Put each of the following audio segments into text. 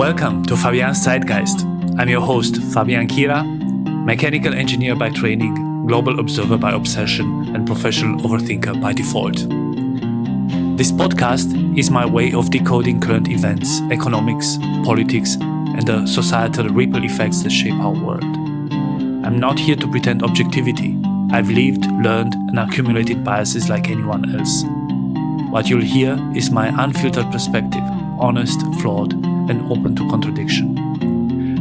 Welcome to Fabian's Zeitgeist. I'm your host, Fabian Kira, mechanical engineer by training, global observer by obsession, and professional overthinker by default. This podcast is my way of decoding current events, economics, politics, and the societal ripple effects that shape our world. I'm not here to pretend objectivity. I've lived, learned, and accumulated biases like anyone else. What you'll hear is my unfiltered perspective, honest, flawed, and open to contradiction.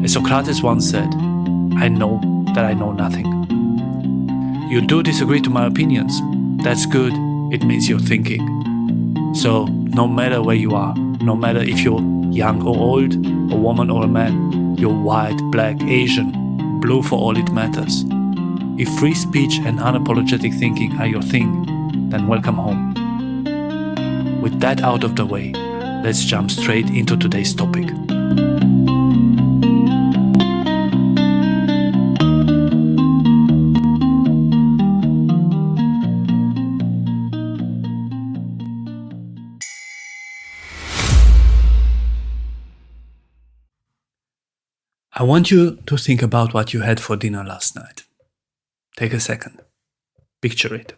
As Socrates once said, I know that I know nothing. You do disagree to my opinions. That's good. It means you're thinking. So, no matter where you are, no matter if you're young or old, a woman or a man, you're white, black, Asian, blue for all it matters. If free speech and unapologetic thinking are your thing, then welcome home. With that out of the way, let's jump straight into today's topic. I want you to think about what you had for dinner last night. Take a second. Picture it.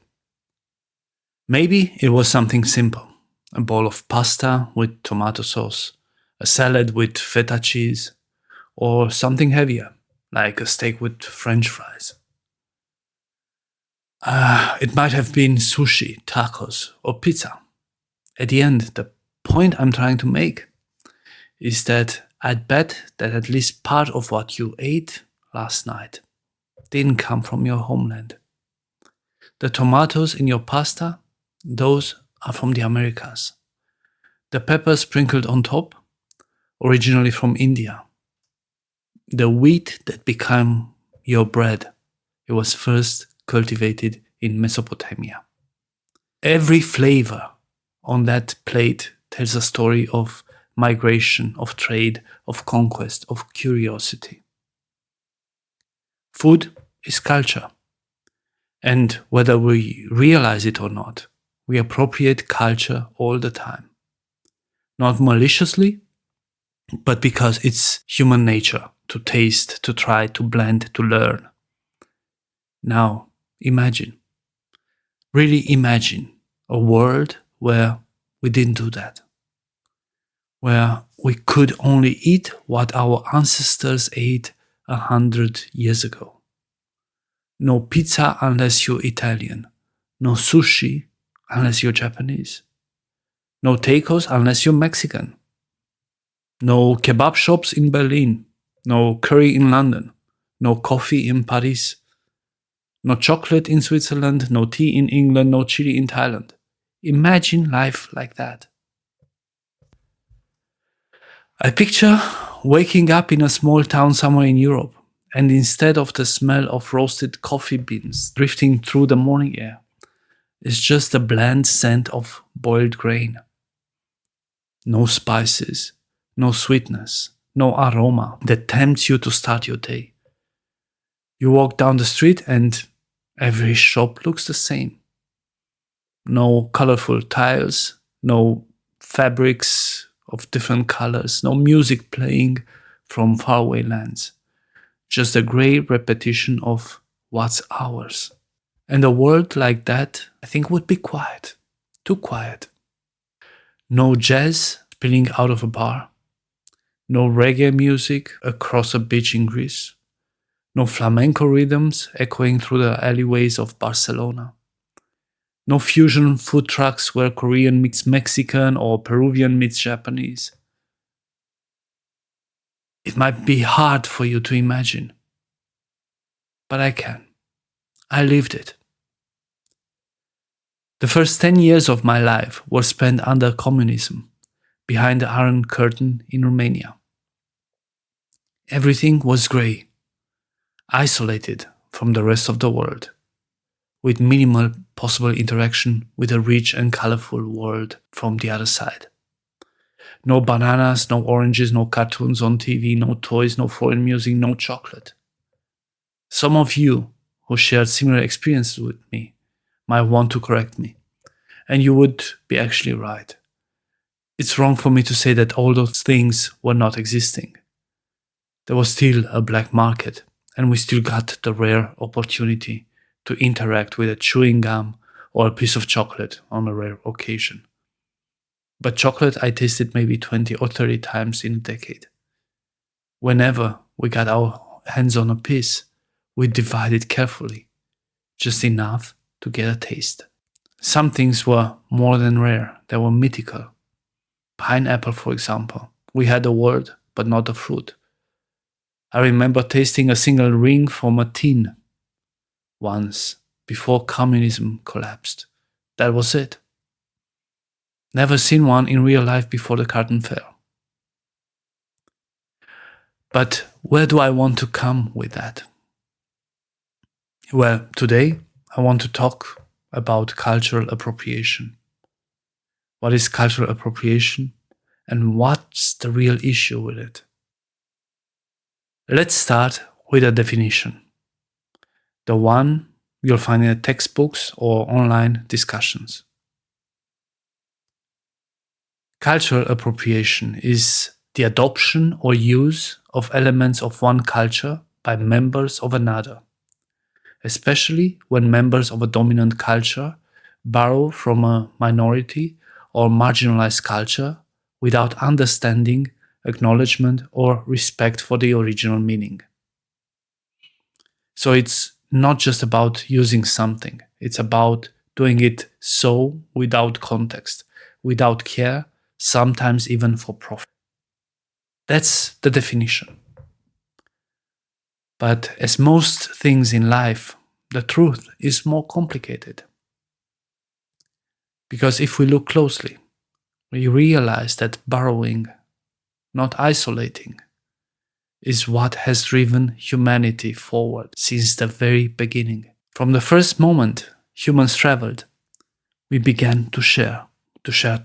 Maybe it was something simple. A bowl of pasta with tomato sauce, a salad with feta cheese, or something heavier, like a steak with French fries. It might have been sushi, tacos, or pizza. At the end, the point I'm trying to make is that I'd bet that at least part of what you ate last night didn't come from your homeland. The tomatoes in your pasta, those are from the Americas. The peppers sprinkled on top, originally from India. The wheat that became your bread, it was first cultivated in Mesopotamia. Every flavor on that plate tells a story of migration, of trade, of conquest, of curiosity. Food is culture. And whether we realize it or not, we appropriate culture all the time. Not maliciously, but because it's human nature to taste, to try, to blend, to learn. Now, imagine, really imagine a world where we didn't do that. Where we could only eat what our ancestors ate 100 years ago. No pizza unless you're Italian. No sushi unless you're Japanese. No tacos unless you're Mexican. No kebab shops in Berlin. No curry in London. No coffee in Paris. No chocolate in Switzerland. No tea in England. No chili in Thailand. Imagine life like that. I picture waking up in a small town somewhere in Europe, and instead of the smell of roasted coffee beans drifting through the morning air, it's just a bland scent of boiled grain. No spices, no sweetness, no aroma that tempts you to start your day. You walk down the street and every shop looks the same. No colorful tiles, no fabrics of different colors, no music playing from faraway lands. Just a grey repetition of what's ours. And a world like that, I think, would be quiet. Too quiet. No jazz spilling out of a bar. No reggae music across a beach in Greece. No flamenco rhythms echoing through the alleyways of Barcelona. No fusion food trucks where Korean meets Mexican or Peruvian meets Japanese. It might be hard for you to imagine, but I can. I lived it. The first 10 years of my life were spent under communism, behind the Iron Curtain in Romania. Everything was grey, isolated from the rest of the world, with minimal possible interaction with a rich and colorful world from the other side. No bananas, no oranges, no cartoons on TV, no toys, no foreign music, no chocolate. Some of you who shared similar experiences with me might want to correct me, and you would be actually right. It's wrong for me to say that all those things were not existing. There was still a black market, and we still got the rare opportunity to interact with a chewing gum or a piece of chocolate on a rare occasion. But chocolate I tasted maybe 20 or 30 times in a decade. Whenever we got our hands on a piece, we divided carefully, just enough to get a taste. Some things were more than rare, they were mythical. Pineapple, for example. We had a word, but not a fruit. I remember tasting a single ring from a tin once, before communism collapsed. That was it. Never seen one in real life before the curtain fell. But where do I want to come with that? Well, today I want to talk about cultural appropriation. What is cultural appropriation and what's the real issue with it? Let's start with a definition. The one you'll find in textbooks or online discussions. Cultural appropriation is the adoption or use of elements of one culture by members of another, especially when members of a dominant culture borrow from a minority or marginalized culture without understanding, acknowledgement, or respect for the original meaning. So it's not just about using something, it's about doing it so without context, without care, sometimes even for profit. That's the definition. But as most things in life, the truth is more complicated. Because if we look closely, we realize that borrowing, not isolating, is what has driven humanity forward since the very beginning. From the first moment humans traveled, we began to share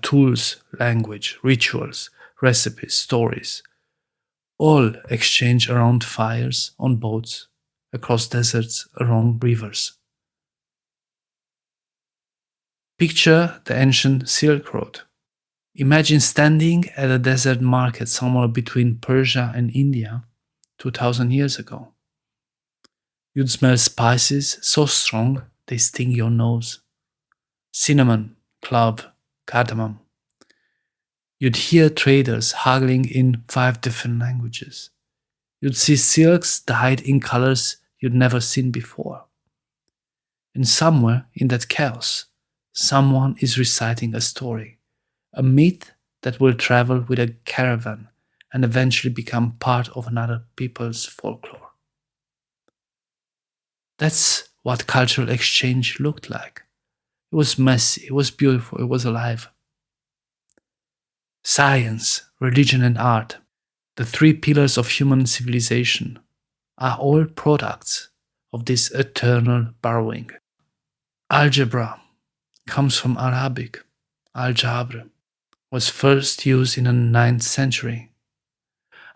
tools, language, rituals, recipes, stories, all exchanged around fires, on boats, across deserts, along rivers. Picture the ancient Silk Road. Imagine standing at a desert market somewhere between Persia and India 2000 years ago. You'd smell spices so strong they sting your nose. Cinnamon, clove, cardamom. You'd hear traders haggling in 5 different languages. You'd see silks dyed in colors you'd never seen before. And somewhere in that chaos, someone is reciting a story, a myth that will travel with a caravan and eventually become part of another people's folklore. That's what cultural exchange looked like. It was messy, it was beautiful, it was alive. Science, religion, and art, the 3 pillars of human civilization, are all products of this eternal borrowing. Algebra comes from Arabic. Al-Jabr was first used in the 9th century.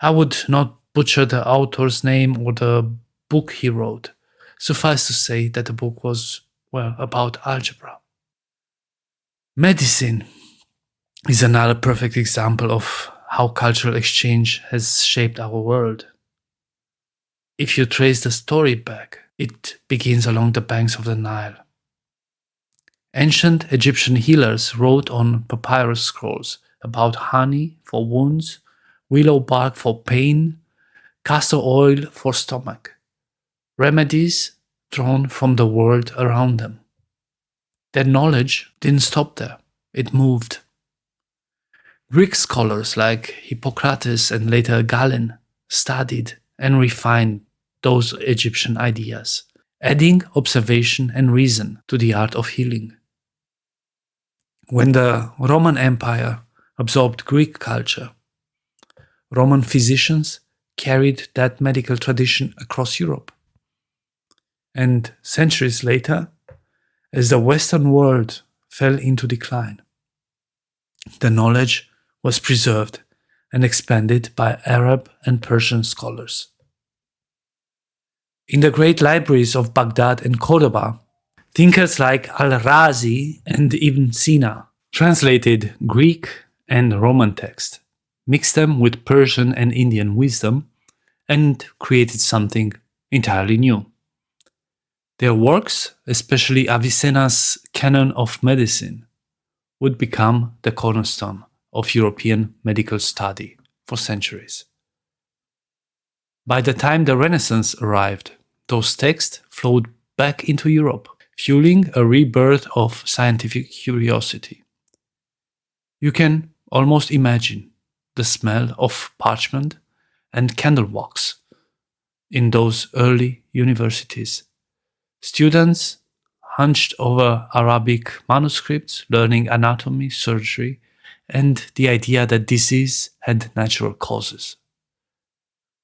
I would not butcher the author's name or the book he wrote. Suffice to say that the book was, about algebra. Medicine is another perfect example of how cultural exchange has shaped our world. If you trace the story back, it begins along the banks of the Nile. Ancient Egyptian healers wrote on papyrus scrolls about honey for wounds, willow bark for pain, castor oil for stomach, remedies drawn from the world around them. Their knowledge didn't stop there, it moved. Greek scholars like Hippocrates and later Galen studied and refined those Egyptian ideas, adding observation and reason to the art of healing. When the Roman Empire absorbed Greek culture, Roman physicians carried that medical tradition across Europe. And centuries later, as the Western world fell into decline, the knowledge was preserved and expanded by Arab and Persian scholars. In the great libraries of Baghdad and Cordoba, thinkers like Al-Razi and Ibn Sina translated Greek and Roman text, mixed them with Persian and Indian wisdom, and created something entirely new. Their works, especially Avicenna's Canon of Medicine, would become the cornerstone of European medical study for centuries. By the time the Renaissance arrived, those texts flowed back into Europe, fueling a rebirth of scientific curiosity. You can almost imagine the smell of parchment and candle wax in those early universities. Students hunched over Arabic manuscripts, learning anatomy, surgery, and the idea that disease had natural causes.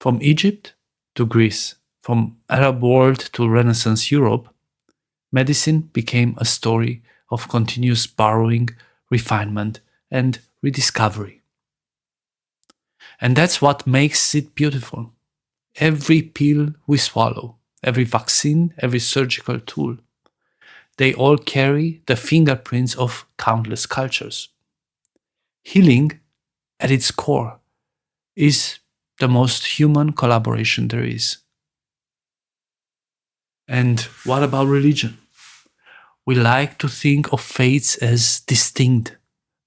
From Egypt to Greece, from Arab world to Renaissance Europe, medicine became a story of continuous borrowing, refinement, and rediscovery. And that's what makes it beautiful. Every pill we swallow, every vaccine, every surgical tool, they all carry the fingerprints of countless cultures. Healing, at its core, is the most human collaboration there is. And what about religion? We like to think of faiths as distinct,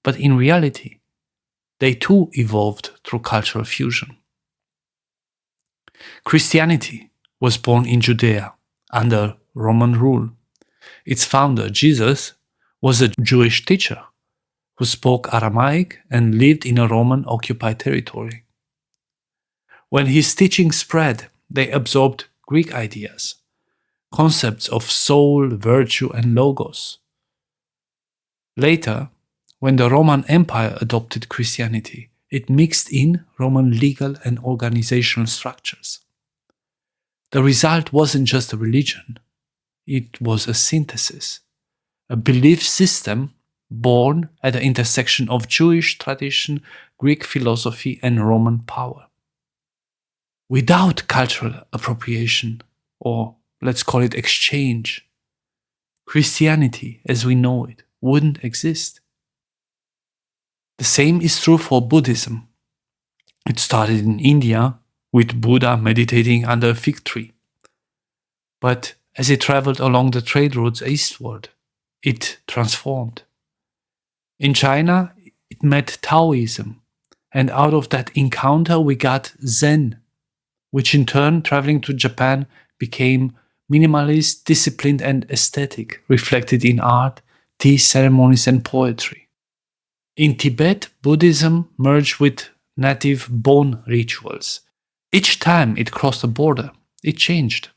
but in reality, they too evolved through cultural fusion. Christianity was born in Judea under Roman rule. Its founder, Jesus, was a Jewish teacher who spoke Aramaic and lived in a Roman-occupied territory. When his teaching spread, they absorbed Greek ideas, concepts of soul, virtue, and logos. Later, when the Roman Empire adopted Christianity, it mixed in Roman legal and organizational structures. The result wasn't just a religion, it was a synthesis, a belief system born at the intersection of Jewish tradition, Greek philosophy, and Roman power. Without cultural appropriation, or let's call it exchange, Christianity as we know it wouldn't exist. The same is true for Buddhism. It started in India with Buddha meditating under a fig tree. But as it traveled along the trade routes eastward, it transformed. In China, it met Taoism, and out of that encounter we got Zen, which in turn, traveling to Japan, became minimalist, disciplined, and aesthetic, reflected in art, tea ceremonies, and poetry. In Tibet, Buddhism merged with native Bon rituals. Each time it crossed a border, it changed.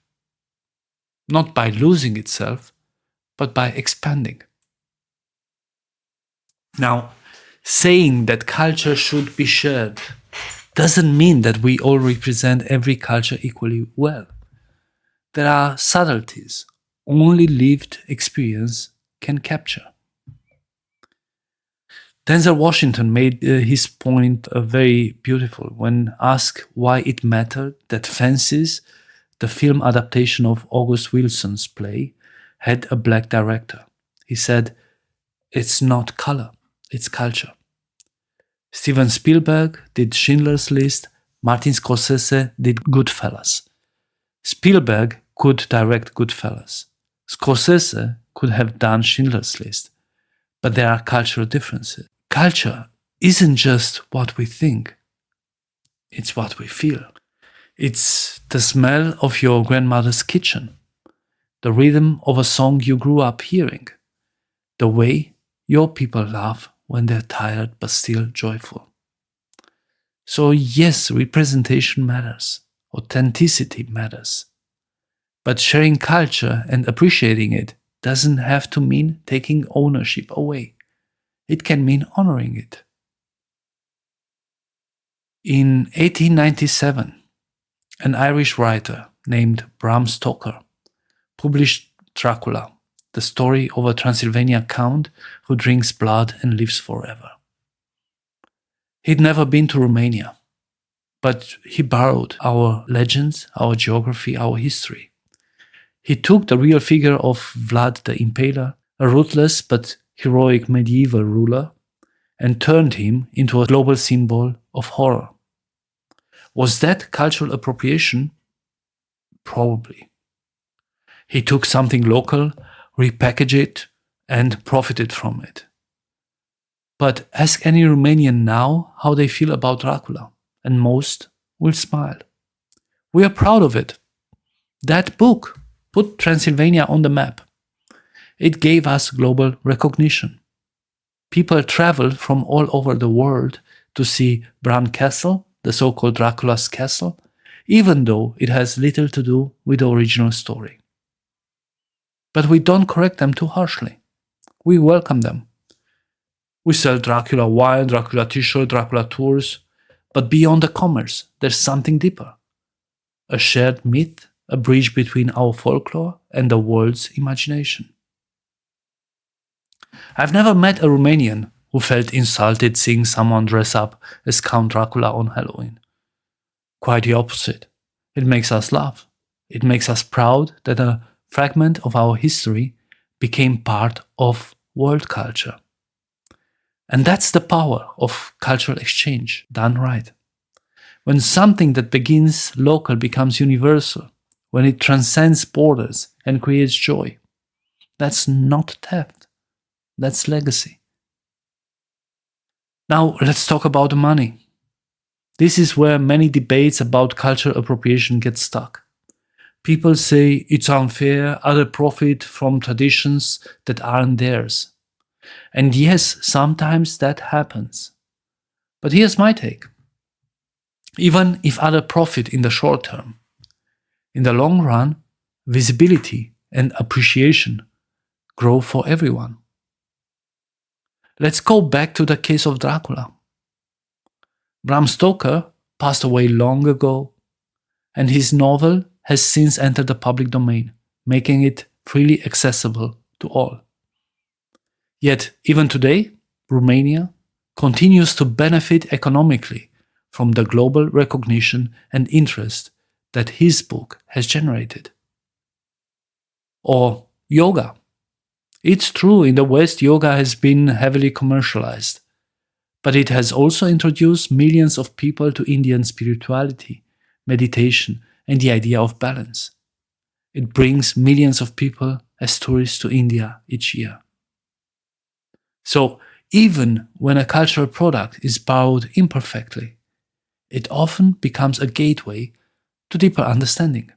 Not by losing itself, but by expanding. Now, saying that culture should be shared doesn't mean that we all represent every culture equally well. There are subtleties only lived experience can capture. Denzel Washington made his point very beautiful when asked why it mattered that Fences, the film adaptation of August Wilson's play, had a black director. He said, "It's not color, it's culture." Steven Spielberg did Schindler's List, Martin Scorsese did Goodfellas. Spielberg could direct Goodfellas. Scorsese could have done Schindler's List. But there are cultural differences. Culture isn't just what we think, it's what we feel. It's the smell of your grandmother's kitchen, the rhythm of a song you grew up hearing, the way your people laugh when they're tired but still joyful. So yes, representation matters, authenticity matters. But sharing culture and appreciating it doesn't have to mean taking ownership away. It can mean honoring it. In 1897, an Irish writer named Bram Stoker published Dracula, the story of a Transylvania count who drinks blood and lives forever. He'd never been to Romania, but he borrowed our legends, our geography, our history. He took the real figure of Vlad the Impaler, a ruthless but heroic medieval ruler, and turned him into a global symbol of horror. Was that cultural appropriation? Probably. He took something local, repackaged it, and profited from it. But ask any Romanian now how they feel about Dracula, and most will smile. We are proud of it. That book put Transylvania on the map. It gave us global recognition. People traveled from all over the world to see Bran Castle, the so-called Dracula's castle, even though it has little to do with the original story. But we don't correct them too harshly. We welcome them. We sell Dracula wine, Dracula t-shirt, Dracula tours, but beyond the commerce, there's something deeper. A shared myth, a bridge between our folklore and the world's imagination. I've never met a Romanian who felt insulted seeing someone dress up as Count Dracula on Halloween. Quite the opposite. It makes us laugh. It makes us proud that a fragment of our history became part of world culture. And that's the power of cultural exchange done right. When something that begins local becomes universal, when it transcends borders and creates joy, that's not theft. That's legacy. Now let's talk about the money. This is where many debates about cultural appropriation get stuck. People say it's unfair, others profit from traditions that aren't theirs. And yes, sometimes that happens. But here's my take. Even if others profit in the short term, in the long run, visibility and appreciation grow for everyone. Let's go back to the case of Dracula. Bram Stoker passed away long ago, and his novel has since entered the public domain, making it freely accessible to all. Yet, even today, Romania continues to benefit economically from the global recognition and interest that his book has generated. Or yoga. It's true, in the West, yoga has been heavily commercialized, but it has also introduced millions of people to Indian spirituality, meditation, and the idea of balance. It brings millions of people as tourists to India each year. So, even when a cultural product is borrowed imperfectly, it often becomes a gateway to deeper understanding.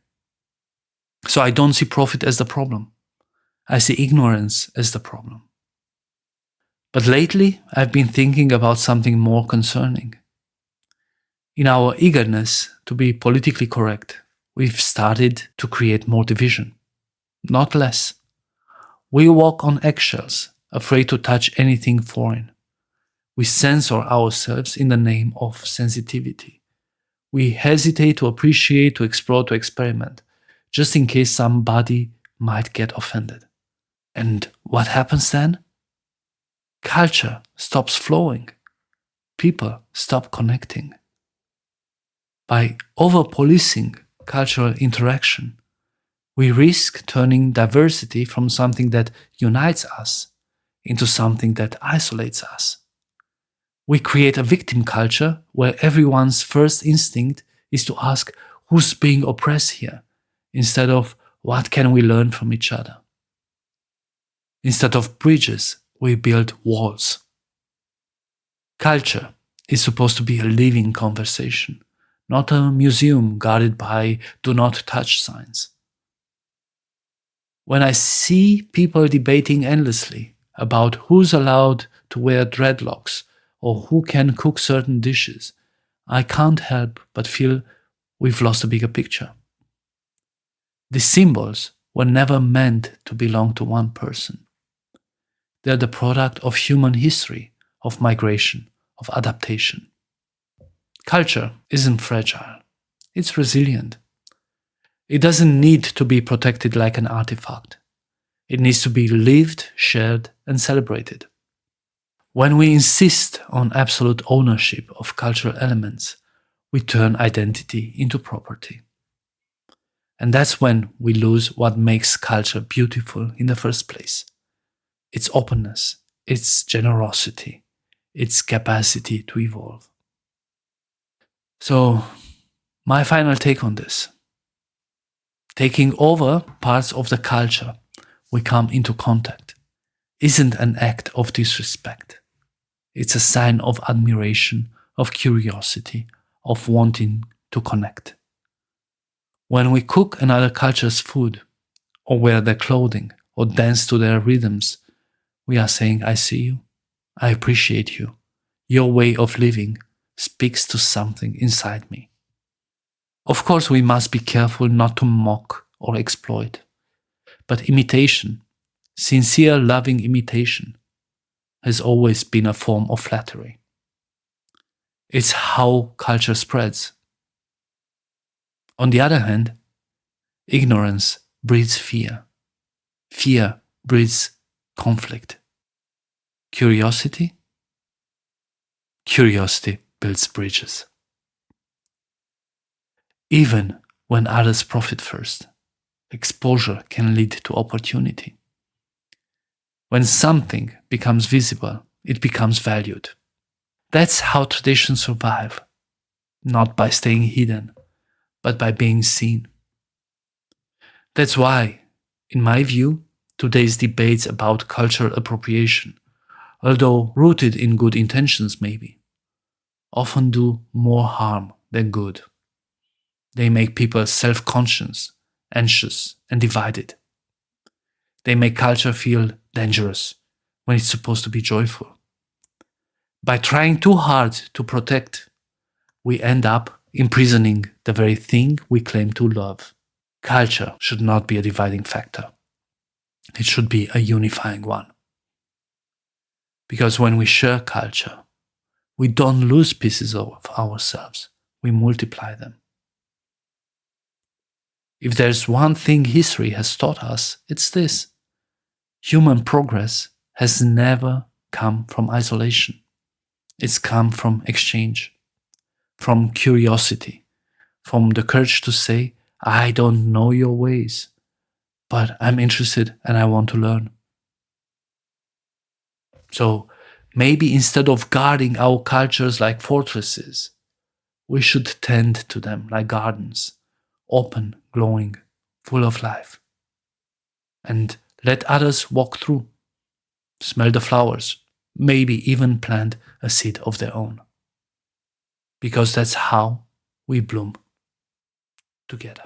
So I don't see profit as the problem. I see ignorance as the problem. But lately, I've been thinking about something more concerning. In our eagerness to be politically correct, we've started to create more division, not less. We walk on eggshells, afraid to touch anything foreign. We censor ourselves in the name of sensitivity. We hesitate to appreciate, to explore, to experiment, just in case somebody might get offended. And what happens then? Culture stops flowing. People stop connecting. By over-policing cultural interaction, we risk turning diversity from something that unites us into something that isolates us. We create a victim culture where everyone's first instinct is to ask who's being oppressed here, instead of what can we learn from each other. Instead of bridges, we build walls. Culture is supposed to be a living conversation, not a museum guarded by do not touch signs. When I see people debating endlessly about who's allowed to wear dreadlocks or who can cook certain dishes, I can't help but feel we've lost a bigger picture. These symbols were never meant to belong to one person. They're the product of human history, of migration, of adaptation. Culture isn't fragile. It's resilient. It doesn't need to be protected like an artifact. It needs to be lived, shared, and celebrated. When we insist on absolute ownership of cultural elements, we turn identity into property. And that's when we lose what makes culture beautiful in the first place. Its openness, its generosity, its capacity to evolve. So, my final take on this. Taking over parts of the culture we come into contact isn't an act of disrespect. It's a sign of admiration, of curiosity, of wanting to connect. When we cook another culture's food, or wear their clothing, or dance to their rhythms, we are saying, I see you, I appreciate you. Your way of living speaks to something inside me. Of course, we must be careful not to mock or exploit. But imitation, sincere loving imitation, has always been a form of flattery. It's how culture spreads. On the other hand, ignorance breeds fear. Fear breeds conflict. Curiosity? Curiosity builds bridges. Even when others profit first, exposure can lead to opportunity. When something becomes visible, it becomes valued. That's how traditions survive, not by staying hidden, but by being seen. That's why, in my view, today's debates about cultural appropriation, although rooted in good intentions maybe, often do more harm than good. They make people self-conscious, anxious, and divided. They make culture feel dangerous when it's supposed to be joyful. By trying too hard to protect, we end up imprisoning the very thing we claim to love. Culture should not be a dividing factor. It should be a unifying one. Because when we share culture, we don't lose pieces of ourselves, we multiply them. If there's one thing history has taught us, it's this. Human progress has never come from isolation. It's come from exchange, from curiosity, from the courage to say, I don't know your ways, but I'm interested and I want to learn. So maybe instead of guarding our cultures like fortresses, we should tend to them like gardens, open, glowing, full of life. And let others walk through, smell the flowers, maybe even plant a seed of their own. Because that's how we bloom together.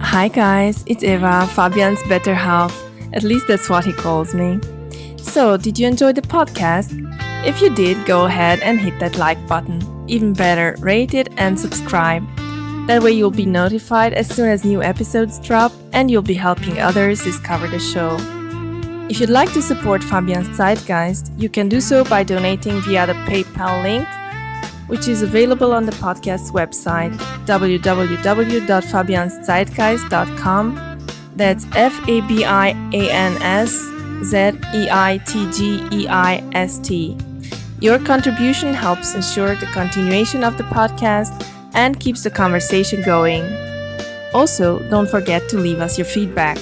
Hi guys, it's Eva, Fabian's better half. At least that's what he calls me. So, did you enjoy the podcast? If you did, go ahead and hit that like button. Even better, rate it and subscribe. That way you'll be notified as soon as new episodes drop and you'll be helping others discover the show. If you'd like to support Fabian's Zeitgeist, you can do so by donating via the PayPal link, which is available on the podcast's website, www.fabianszeitgeist.com. That's FABIANSZEITGEIST. Your contribution helps ensure the continuation of the podcast and keeps the conversation going. Also, don't forget to leave us your feedback.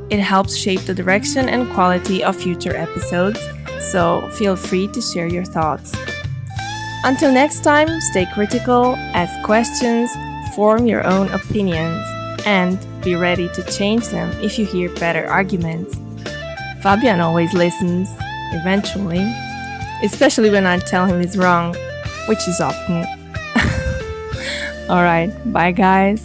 It helps shape the direction and quality of future episodes, so feel free to share your thoughts. Until next time, stay critical, ask questions, form your own opinions, and be ready to change them if you hear better arguments. Fabian always listens, eventually, especially when I tell him he's wrong, which is often. Alright, bye guys.